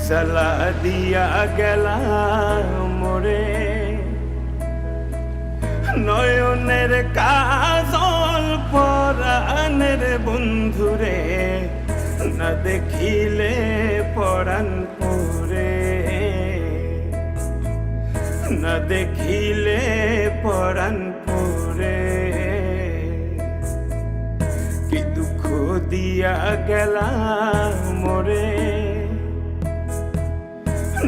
জ্বালা দিয়া গেলা মোরে নয়নের কাজল পরাণের বন্ধুরে, না দেখিলে পরাণ পরে, না দেখিলে পরাণ পরে। কি দুঃখ দিয়া গেলা মোরে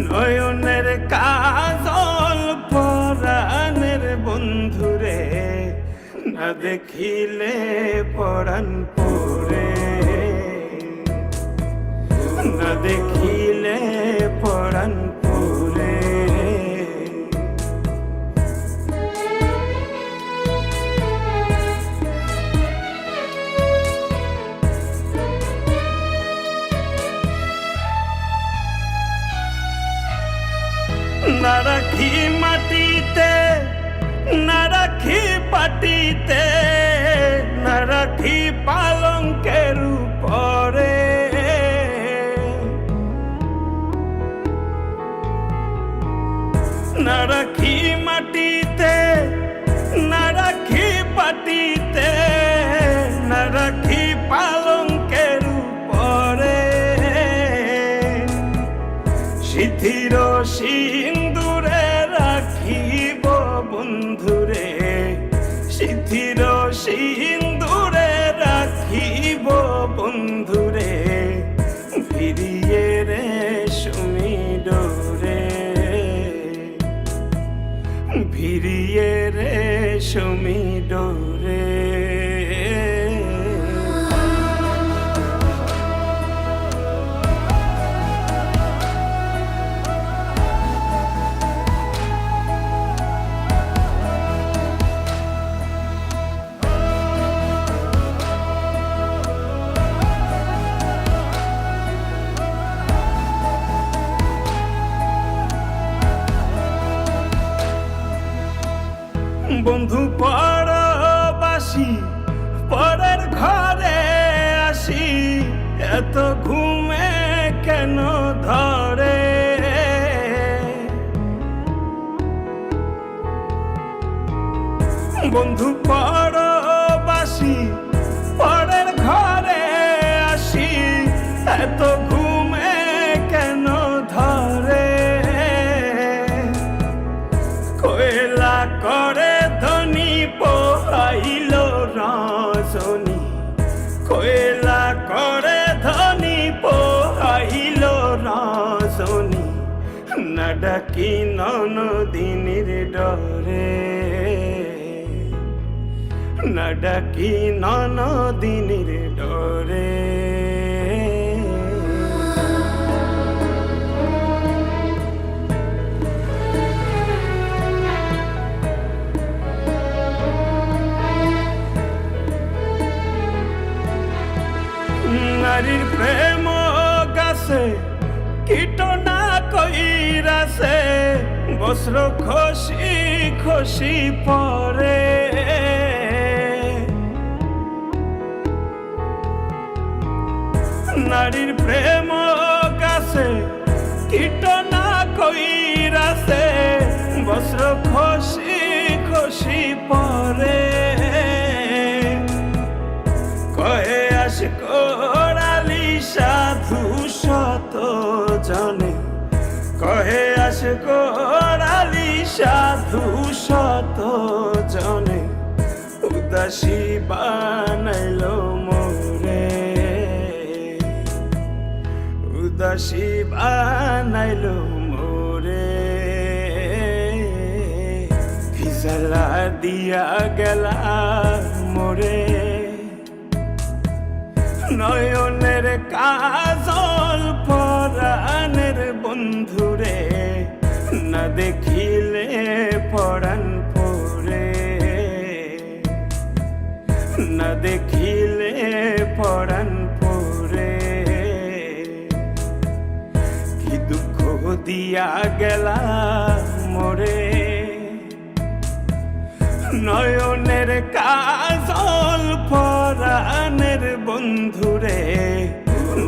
নয়নের কাজল পরাণের বন্ধুরে, না দেখিলে পরাণ পরে, না দেখিলে পরাণ পরে। না রাখি মাটিতে, না রাখি পাটিতে, না রাখি পালঙ্কের উপরে, না রাখি মাটিতে, না রাখি পাটিতে, না রাখি পালঙ্কের উপরে। সিথির সিন্দুরে রাখিব বন্ধুরে, সিথির সিন্দুরে রাখিব বন্ধুরে, ফিরিয়ে রেশমি ডোরে, ফিরিয়ে রেশমি ডোরে। বন্ধু পরবাসী পরের ঘরে আসি, এত ঘুমে কেন ধরে? বন্ধু পরবাসী পরের ঘরে আসি, এত ঘুমে কেন ধরে? কয়লা করে ধনী পোহাইল রজনী, কয়লা করে ধনী পোহাইল রজনী, না ডাকি ননদিনীর ডরে, না ডাকি ননদিনীর ডরে। নারীর প্রেম গাছে কীটনা কইরাছে, বস্ত্র খসি খসি পরে। নারীর প্রেম গাছে কীটনা কইরাছে, বস্ত্র খসি খসি পরে। কয়ে আসে কোরালি সাধু শত জনে, কহে আসে কোরালি সাধু শত জনে, উদাসী বানাইল মোরে, উদাসী বানাইল মোরে। ভিজা একলা দিয়া গেলা মোরে নয়নের কাজল পরাণের বন্ধুরে না দেখিলে পরাণ পরে না দেখিলে পরাণ পরে কি দুঃখ দিয়া গেলা মোরে নয়নের কাজল পরাণের বন্ধুরে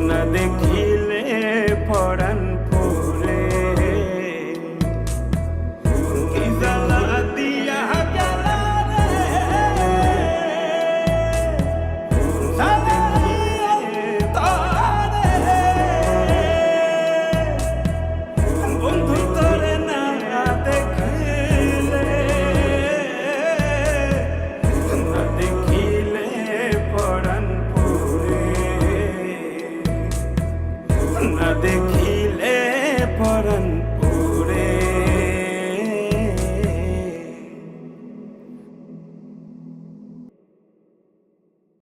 না দেখিলে পরাণ